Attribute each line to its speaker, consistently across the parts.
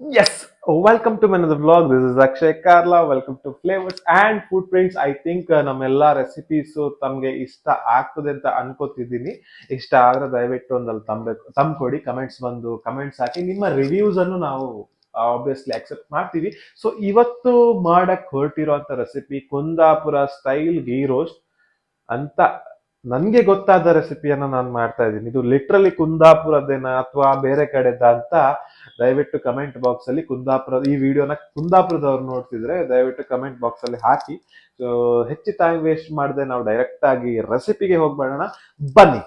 Speaker 1: Yes, welcome to another vlog. This is Akshay Karla. Welcome to Flavors and Footprints. I think ನಮ್ಮೆಲ್ಲ recipes ತಮಗೆ ಇಷ್ಟ ಆಗ್ತದೆ ಅಂತ ಅನ್ಕೋತಿದ್ದೀನಿ. ಇಷ್ಟ ಆದ್ರೆ ದಯವಿಟ್ಟು ಒಂದಲ್ಲಿ ತಂದ್ಕೊಡಿ. ಕಮೆಂಟ್ಸ್ ಹಾಕಿ. ನಿಮ್ಮ ರಿವ್ಯೂಸ್ ಅನ್ನು ನಾವು ಆಬ್ವಿಯಸ್ಲಿ ಅಕ್ಸೆಪ್ಟ್ ಮಾಡ್ತೀವಿ. ಸೊ ಇವತ್ತು ಮಾಡಕ್ ಹೊರಟಿರುವಂತ recipe Kundapura style ghee roast ಅಂತ ನನ್ಗೆ ಗೊತ್ತಾದ ರೆಸಿಪಿಯನ್ನ ನಾನು ಮಾಡ್ತಾ ಇದ್ದೀನಿ. ಇದು ಲಿಟ್ರಲಿ ಕುಂದಾಪುರದೇನ ಅಥವಾ ಬೇರೆ ಕಡೆದ ಅಂತ ದಯವಿಟ್ಟು ಕಮೆಂಟ್ ಬಾಕ್ಸ್ ಅಲ್ಲಿ ಈ ವಿಡಿಯೋನ ಕುಂದಾಪುರದವ್ರು ನೋಡ್ತಿದ್ರೆ ದಯವಿಟ್ಟು ಕಮೆಂಟ್ ಬಾಕ್ಸ್ ಅಲ್ಲಿ ಹಾಕಿ. ಸೊ ಹೆಚ್ಚು ಟೈಮ್ ವೇಸ್ಟ್ ಮಾಡದೆ ನಾವು ಡೈರೆಕ್ಟ್ ಆಗಿ ರೆಸಿಪಿಗೆ ಹೋಗ್ಬೇಡೋಣ, ಬನ್ನಿ.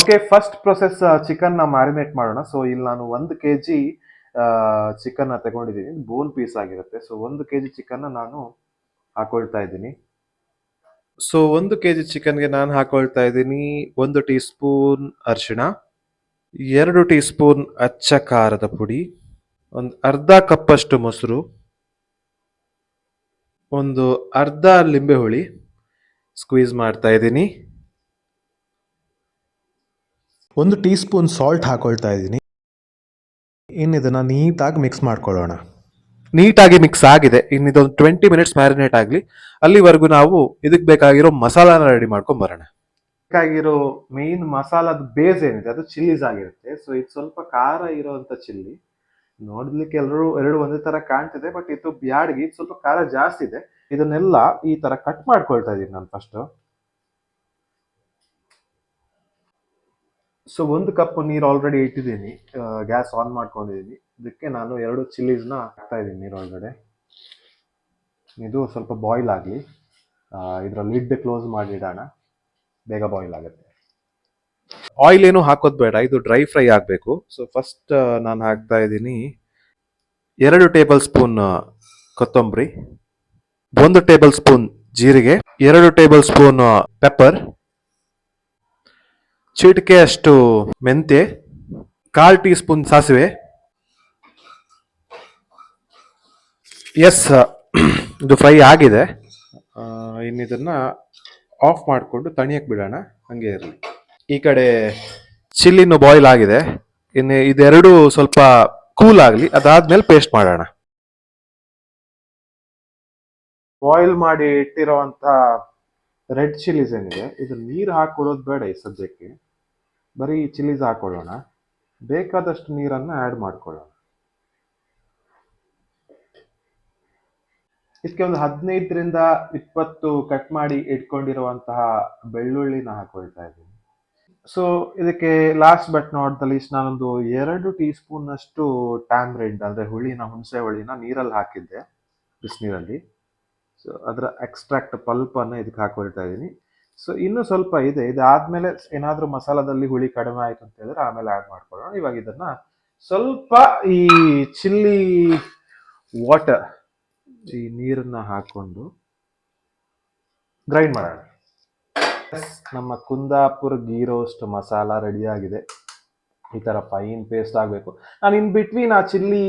Speaker 1: ಓಕೆ, ಫಸ್ಟ್ ಪ್ರೊಸೆಸ್ ಚಿಕನ್ ನ ಮ್ಯಾರಿನೇಟ್ ಮಾಡೋಣ. ಸೊ ಇಲ್ಲಿ ನಾನು 1 kg ಚಿಕನ್ ನ ತಗೊಂಡಿದ್ದೀನಿ, ಬೋನ್ ಪೀಸ್ ಆಗಿರುತ್ತೆ. ಸೊ 1 kg ಚಿಕನ್ ನಾನು ಹಾಕೊಳ್ತಾ ಇದ್ದೀನಿ. ಸೊ 1 kg ಚಿಕನ್ಗೆ ನಾನು ಹಾಕೊಳ್ತಾ ಇದ್ದೀನಿ 1 ಟೀ ಸ್ಪೂನ್ ಅರಿಶಿಣ, 2 ಟೀ ಸ್ಪೂನ್ ಅಚ್ಚ ಖಾರದ ಪುಡಿ, ಒಂದು ಅರ್ಧ ಕಪ್ಪಷ್ಟು ಮೊಸರು, ಒಂದು ಅರ್ಧ ಲಿಂಬೆ ಹುಳಿ ಸ್ಕ್ವೀಸ್ ಮಾಡ್ತಾ ಇದ್ದೀನಿ,
Speaker 2: 1 ಟೀ ಸ್ಪೂನ್ ಸಾಲ್ಟ್ ಹಾಕೊಳ್ತಾ ಇದ್ದೀನಿ. ಇನ್ನು ಇದನ್ನು ನೀಟಾಗಿ ಮಿಕ್ಸ್ ಮಾಡ್ಕೊಳ್ಳೋಣ.
Speaker 1: ನೀಟಾಗಿ ಮಿಕ್ಸ್ ಆಗಿದೆ. ಇನ್ನು ಇದೊಂದು 20 ಮಿನಿಟ್ಸ್ ಮ್ಯಾರಿನೇಟ್ ಆಗಲಿ. ಅಲ್ಲಿವರೆಗೂ ನಾವು ಇದಕ್ಕೆ ಬೇಕಾಗಿರೋ ಮಸಾಲಾನ ರೆಡಿ ಮಾಡ್ಕೊಂಡ್ ಬರೋಣ. ಬೇಕಾಗಿರೋ ಮೇನ್ ಮಸಾಲಾದ ಬೇಸ್ ಏನಿದೆ ಅದು ಚಿಲ್ಲೀಸ್ ಆಗಿರುತ್ತೆ. ಸೊ ಇದು ಸ್ವಲ್ಪ ಖಾರ ಇರೋಂಥ ಚಿಲ್ಲಿ. ನೋಡ್ಲಿಕ್ಕೆ ಎರಡು ಒಂದೇ ತರ ಕಾಣ್ತಿದೆ, ಬಟ್ ಇದು ಬ್ಯಾಡ್ಗಿ ಸ್ವಲ್ಪ ಖಾರ ಜಾಸ್ತಿ ಇದೆ. ಇದನ್ನೆಲ್ಲ ಈ ತರ ಕಟ್ ಮಾಡ್ಕೊಳ್ತಾ ಇದೀನಿ ನಾನು ಫಸ್ಟ್. ಸೊ 1 ಕಪ್ ನೀರು ಆಲ್ರೆಡಿ ಇಟ್ಟಿದ್ದೀನಿ, ಗ್ಯಾಸ್ ಆನ್ ಮಾಡ್ಕೊಂಡಿದ್ದೀನಿ. ಇದಕ್ಕೆ ನಾನು 2 ಚಿಲ್ಲೀಸ್ನ ಹಾಕ್ತಾ ಇದ್ದೀನಿ ನೀರೊಳಗಡೆ. ಇದು ಸ್ವಲ್ಪ ಬಾಯ್ಲ್ ಆಗಲಿ. ಇದರ ಲಿಡ್ ಕ್ಲೋಸ್ ಮಾಡಿಡೋಣ, ಬೇಗ ಬಾಯ್ಲ್ ಆಗುತ್ತೆ. ಆಯಿಲ್ ಏನು ಹಾಕೋದು ಬೇಡ, ಇದು ಡ್ರೈ ಫ್ರೈ ಆಗಬೇಕು. ಸೊ ಫಸ್ಟ್ ನಾನು ಹಾಕ್ತಾ ಇದ್ದೀನಿ 2 ಟೇಬಲ್ ಸ್ಪೂನ್ ಕೊತ್ತಂಬರಿ, 1 ಟೇಬಲ್ ಸ್ಪೂನ್ ಜೀರಿಗೆ, 2 ಟೇಬಲ್ ಸ್ಪೂನ್ ಪೆಪ್ಪರ್, ಚಿಟಿಕೆ ಅಷ್ಟು ಮೆಂತ್ಯ, 1/4 ಟೀ ಸ್ಪೂನ್ ಸಾಸಿವೆ. ಎಸ್, ಇದು ಫ್ರೈ ಆಗಿದೆ. ಇನ್ನು ಇದನ್ನ ಆಫ್ ಮಾಡಿಕೊಂಡು ತಣಿಯಕ್ಕೆ ಬಿಡೋಣ, ಹಂಗೆ ಇರಲಿ. ಈ ಕಡೆ ಚಿಲ್ಲಿನು ಬಾಯ್ಲ್ ಆಗಿದೆ. ಇನ್ನು ಇದೆರಡು ಸ್ವಲ್ಪ ಕೂಲ್ ಆಗಲಿ, ಅದಾದ್ಮೇಲೆ ಪೇಸ್ಟ್ ಮಾಡೋಣ. ಬಾಯ್ಲ್ ಮಾಡಿ ಇಟ್ಟಿರೋಂಥ ರೆಡ್ ಚಿಲ್ಲೀಸ್ ಏನಿದೆ ಇದು ನೀರು ಹಾಕೊಳ್ಳೋದು ಬೇಡ ಈ ಸದ್ಯಕ್ಕೆ, ಬರೀ ಚಿಲ್ಲೀಸ್ ಹಾಕೊಳ್ಳೋಣ. ಬೇಕಾದಷ್ಟು ನೀರನ್ನು ಆ್ಯಡ್ ಮಾಡ್ಕೊಳ್ಳೋಣ. ಇದಕ್ಕೆ ಒಂದು 15 ರಿಂದ 20 ಕಟ್ ಮಾಡಿ ಇಟ್ಕೊಂಡಿರುವಂತಹ ಬೆಳ್ಳುಳ್ಳಿನ ಹಾಕೊಳ್ತಾ ಇದ್ದೀನಿ. ಸೊ ಇದಕ್ಕೆ last but not the least ನಾನೊಂದು 2 ಟೀ ಸ್ಪೂನ್ ಅಷ್ಟು ಟ್ಯಾಮ್ರಿಂಡ್ ಅಂದ್ರೆ ಹುಣಸೆ ಹುಳಿನ ನೀರಲ್ಲಿ ಹಾಕಿದ್ದೆ, ಬಿಸಿನೀರಲ್ಲಿ. ಸೊ ಅದರ ಎಕ್ಸ್ಟ್ರಾಕ್ಟ್ ಪಲ್ಪ್ ಅನ್ನ ಇದಕ್ಕೆ ಹಾಕೊಳ್ತಾ ಇದ್ದೀನಿ. ಸೊ ಇನ್ನು ಸ್ವಲ್ಪ ಇದೆ, ಇದಾದ್ಮೇಲೆ ಏನಾದ್ರೂ ಮಸಾಲದಲ್ಲಿ ಹುಳಿ ಕಡಿಮೆ ಆಯ್ತು ಅಂತ ಹೇಳಿದ್ರೆ ಆಮೇಲೆ ಆಡ್ ಮಾಡ್ಕೊಳ್ಳೋಣ. ಇವಾಗ ಇದನ್ನ ಸ್ವಲ್ಪ ಈ ಚಿಲ್ಲಿ ವಾಟರ್, ಈ ನೀರನ್ನ ಹಾಕೊಂಡು ಗ್ರೈಂಡ್ ಮಾಡೋಣ. ನಮ್ಮ ಕುಂದಾಪುರ ಗೀ ರೋಸ್ಟ್ ಮಸಾಲ ರೆಡಿ ಆಗಿದೆ. ಈ ತರ ಫೈನ್ ಪೇಸ್ಟ್ ಆಗಬೇಕು. ನಾನು ಇನ್ ಬಿಟ್ವೀನ್ ಆ ಚಿಲ್ಲಿ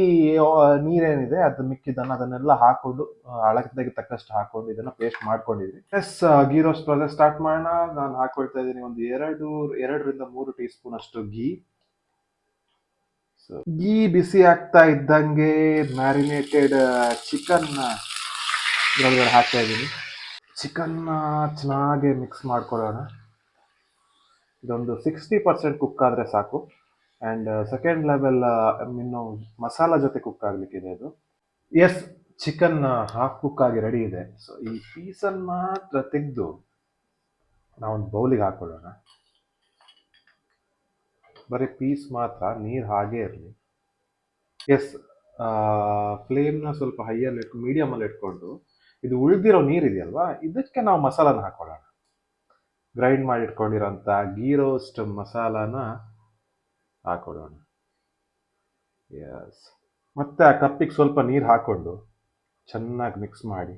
Speaker 1: ನೀರೇನಿದೆ ಅದು ಮಿಕ್ಕಿದ್ದನ್ನು ಅದನ್ನೆಲ್ಲ ಹಾಕೊಂಡು ಅಳತೆಗೆ ತಕ್ಕಷ್ಟು ಹಾಕೊಂಡು ಇದನ್ನ ಪೇಸ್ಟ್ ಮಾಡ್ಕೊಂಡಿದ್ವಿ. Yes, ghee roast process start ಮಾಡೋಣ. ನಾನು ಹಾಕೊಳ್ತಾ ಇದ್ದೀನಿ ಒಂದು 2 ರಿಂದ 3 ಟೀ ಸ್ಪೂನ್ ಅಷ್ಟು ಗೀ. ಗೀ ಬಿಸಿ ಆಗ್ತಾ ಇದ್ದಂಗೆ ಮ್ಯಾರಿನೇಟೆಡ್ ಚಿಕನ್ ಇದರೊಳಗಡೆ ಹಾಕ್ತಾ ಇದ್ದೀನಿ. ಚಿಕನ್ನ ಚೆನ್ನಾಗಿ ಮಿಕ್ಸ್ ಮಾಡ್ಕೊಳ್ಳೋಣ. ಇದೊಂದು 60% ಕುಕ್ ಆದರೆ ಸಾಕು. ಆ್ಯಂಡ್ ಸೆಕೆಂಡ್ ಲೆವೆಲ್ ಇನ್ನು ಮಸಾಲ ಜೊತೆ ಕುಕ್ ಆಗಲಿಕ್ಕಿದೆ ಇದು. ಎಸ್, ಚಿಕನ್ ಹಾಫ್ ಕುಕ್ ಆಗಿ ರೆಡಿ ಇದೆ. ಸೊ ಈ ಪೀಸನ್ನು ಮಾತ್ರ ತೆಗೆದು ನಾವೊಂದು ಬೌಲಿಗೆ ಹಾಕೊಳ್ಳೋಣ. ಬರೀ ಪೀಸ್ ಮಾತ್ರ, ನೀರು ಹಾಗೇ ಇರಲಿ. ಎಸ್, ಫ್ಲೇಮ್ನ ಸ್ವಲ್ಪ ಹೈಯಲ್ಲಿ ಮೀಡಿಯಮಲ್ಲಿ ಇಟ್ಕೊಂಡು ಇದು ಉಳಿದಿರೋ ನೀರಿದೆಯಲ್ವಾ ಇದಕ್ಕೆ ನಾವು ಮಸಾಲಾನ ಹಾಕೊಳ್ಳೋಣ. ಗ್ರೈಂಡ್ ಮಾಡಿ ಇಟ್ಕೊಂಡಿರೋಂಥ ಗೀ ರೋಸ್ಟ್ ಮಸಾಲಾನ ಹಾಕೊಳ್ಳೋಣ. ಎಸ್, ಮತ್ತೆ ಆ ಕಪ್ಪಿಗೆ ಸ್ವಲ್ಪ ನೀರು ಹಾಕೊಂಡು ಚೆನ್ನಾಗಿ ಮಿಕ್ಸ್ ಮಾಡಿ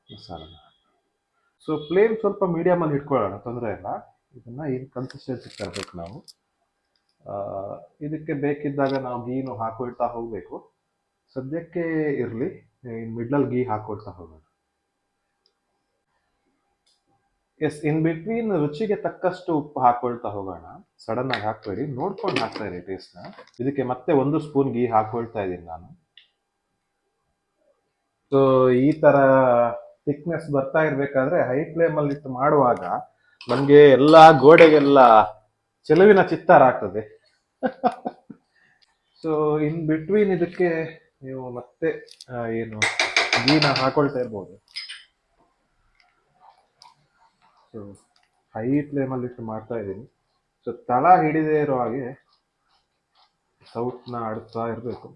Speaker 1: ಮಸಾಲಾನ. ಸೊ ಫ್ಲೇಮ್ ಸ್ವಲ್ಪ ಮೀಡಿಯಮಲ್ಲಿ ಇಟ್ಕೊಳ್ಳೋಣ, ತೊಂದರೆ ಇಲ್ಲ. ಇದನ್ನ ಏನು ಕನ್ಸಿಸ್ಟೆನ್ಸಿ ತರಬೇಕು ನಾವು. ಇದಕ್ಕೆ ಬೇಕಿದ್ದಾಗ ನಾವು ಗೀನು ಹಾಕೊಳ್ತಾ ಹೋಗಬೇಕು. ಸದ್ಯಕ್ಕೆ ಇರಲಿ, ಮಿಡ್ಲಲ್ಲಿ ಗೀ ಹಾಕೊಳ್ತಾ ಹೋಗೋಣ. ಎಸ್, ಇನ್ ಬಿಟ್ವೀನ್ ರುಚಿಗೆ ತಕ್ಕಷ್ಟು ಉಪ್ಪು ಹಾಕೊಳ್ತಾ ಹೋಗೋಣ. ಸಡನ್ ಆಗಿ ಹಾಕ್ಬೇಡಿ, ನೋಡ್ಕೊಂಡು ಹಾಕ್ತಾ ಇರಿ ಟೇಸ್ಟ್ನ. ಇದಕ್ಕೆ ಮತ್ತೆ 1 ಸ್ಪೂನ್ ಗೀ ಹಾಕೊಳ್ತಾ ಇದ್ದೀನಿ ನಾನು. ಸೊ ಈ ತರ ಥಿಕ್ನೆಸ್ ಬರ್ತಾ ಇರ್ಬೇಕಾದ್ರೆ ಹೈ ಫ್ಲೇಮ್ ಅಲ್ಲಿ ಇಟ್ಟು ಮಾಡುವಾಗ ನಮ್ಗೆ ಎಲ್ಲಾ ಗೋಡೆಗೆಲ್ಲ ಚೆಲುವಿನ ಚಿತ್ತಾರ ಆಗ್ತದೆ. ಸೊ ಇನ್ ಬಿಟ್ವೀನ್ ಇದಕ್ಕೆ ನೀವು ಮತ್ತೆ ಏನು ಗೀನ ಹಾಕೊಳ್ತಾ ಇರ್ಬೋದು. ಸೊ ಹೈ ಫ್ಲೇಮಲ್ಲಿ ಇಟ್ಟು ಮಾಡ್ತಾ ಇದ್ದೀನಿ. ಸೊ ತಳ ಹಿಡಿದೇ ಇರೋ ಹಾಗೆ ಸೌಟ್ನ ಆಡ್ತಾ ಇರಬೇಕು.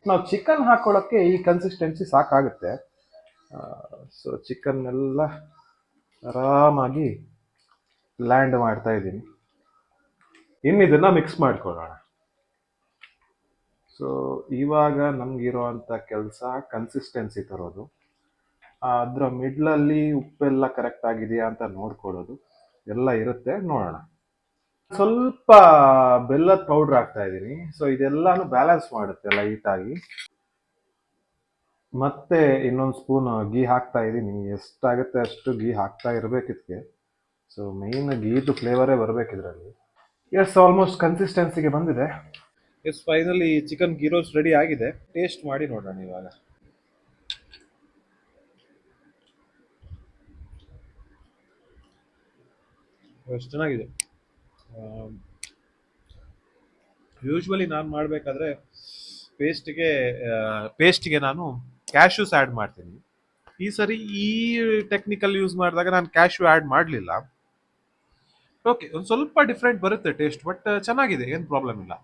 Speaker 1: ನಾವು ಚಿಕನ್ ಹಾಕೊಳ್ಳೋಕ್ಕೆ ಈ ಕನ್ಸಿಸ್ಟೆನ್ಸಿ ಸಾಕಾಗುತ್ತೆ. ಸೊ ಚಿಕನ್ ಎಲ್ಲ ಆರಾಮಾಗಿ ಲ್ಯಾಂಡ್ ಮಾಡ್ತಾ ಇದ್ದೀನಿ. ಇನ್ನು ಇದನ್ನ ಮಿಕ್ಸ್ ಮಾಡ್ಕೊಳ್ಳೋಣ. ಸೊ ಇವಾಗ ನಮ್ಗಿರುವಂತ ಕೆಲಸ ಕನ್ಸಿಸ್ಟೆನ್ಸಿ ತರೋದು, ಅದರ ಮಿಡ್ಲಲ್ಲಿ ಉಪ್ಪೆಲ್ಲ ಕರೆಕ್ಟ್ ಆಗಿದೆಯಾ ಅಂತ ನೋಡ್ಕೊಳ್ಳೋದು ಎಲ್ಲ ಇರುತ್ತೆ. ನೋಡೋಣ. ಸ್ವಲ್ಪ ಬೆಲ್ಲದ ಪೌಡರ್ ಹಾಕ್ತಾ ಇದ್ದೀನಿ. ಸೊ ಇದೆಲ್ಲಾನು ಬ್ಯಾಲೆನ್ಸ್ ಮಾಡುತ್ತೆ ಲೈಟ್ ಆಗಿ. ಮತ್ತೆ ಇನ್ನೊಂದು ಸ್ಪೂನ್ ಗೀ ಹಾಕ್ತಾ ಇದ್ದೀನಿ. ಎಷ್ಟಾಗುತ್ತೆ ಅಷ್ಟು ಗೀ ಹಾಕ್ತಾ ಇರ್ಬೇಕಿದ್ಕೆ. ಸೊ ಮೇನ್ ಗೀದು ಫ್ಲೇವರೇ ಬರ್ಬೇಕು ಇದರಲ್ಲಿ. ಎಸ್, ಆಲ್ಮೋಸ್ಟ್ ಕನ್ಸಿಸ್ಟೆನ್ಸಿಗೆ ಬಂದಿದೆ. Yes, finally chicken ghee roast ready ಆಗಿದೆ. ಟೇಸ್ಟ್ ಮಾಡಿ ನೋಡೋಣ ಇವಾಗ. ಎಷ್ಟು ಚೆನ್ನಾಗಿದೆ. ಯೂಶ್ವಲಿ ನಾನು ಮಾಡಬೇಕಾದ್ರೆ ಪೇಸ್ಟ್ಗೆ ನಾನು ಕ್ಯಾಶ್ಯೂಸ್ ಆ್ಯಡ್ ಮಾಡ್ತೀನಿ. ಈ ಸರಿ ಈ ಟೆಕ್ನಿಕಲ್ ಯೂಸ್ ಮಾಡಿದಾಗ ನಾನು ಕ್ಯಾಶ್ಯೂ ಆ್ಯಡ್ ಮಾಡಲಿಲ್ಲ. ಓಕೆ, ಒಂದು ಸ್ವಲ್ಪ ಡಿಫ್ರೆಂಟ್ ಬರುತ್ತೆ ಟೇಸ್ಟ್, ಬಟ್ ಚೆನ್ನಾಗಿದೆ, ಏನು ಪ್ರಾಬ್ಲಮ್ ಇಲ್ಲ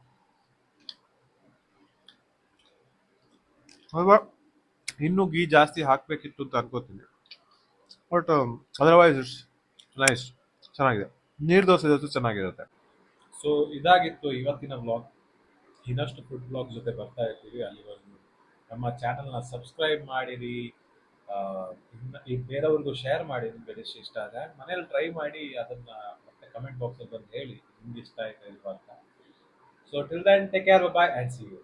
Speaker 1: ಅಲ್ವಾ. ಇನ್ನೂ ಗೀ ಜಾಸ್ತಿ ಹಾಕಬೇಕಿತ್ತು ಅಂತ ಅನ್ಕೋತೀನಿ, ಬಟ್ ಅದರ್ವೈಸ್ ಇಟ್ಸ್ ನೈಸ್, ಚೆನ್ನಾಗಿದೆ. ನೀರು ದೋಸೆ ಜೊತೆ ಚೆನ್ನಾಗಿರುತ್ತೆ. ಸೊ ಇದಾಗಿತ್ತು ಇವತ್ತಿನ ವ್ಲಾಗ್. ಇನ್ನಷ್ಟು ಫುಡ್ ಬ್ಲಾಗ್ ಜೊತೆ ಬರ್ತಾ ಇರ್ತೀವಿ. ಅಲ್ಲಿವರೆಗೂ ನಮ್ಮ ಚಾನಲ್ನ ಸಬ್ಸ್ಕ್ರೈಬ್ ಮಾಡಿರಿ. ಈಗ ಬೇರೆಯವ್ರಿಗೂ ಶೇರ್ ಮಾಡಿ ನಿಮ್ಗೆ ಡಿಶ್ ಇಷ್ಟ ಆದರೆ. ಮನೇಲಿ ಟ್ರೈ ಮಾಡಿ ಅದನ್ನ ಮತ್ತೆ ಕಮೆಂಟ್ ಬಾಕ್ಸಲ್ಲಿ ಬಂದು ಹೇಳಿ ನಿಮ್ಗೆ ಇಷ್ಟ ಆಯ್ತಾ ಇಲ್ವಾ ಅಂತ. So till then take care, bye and see you.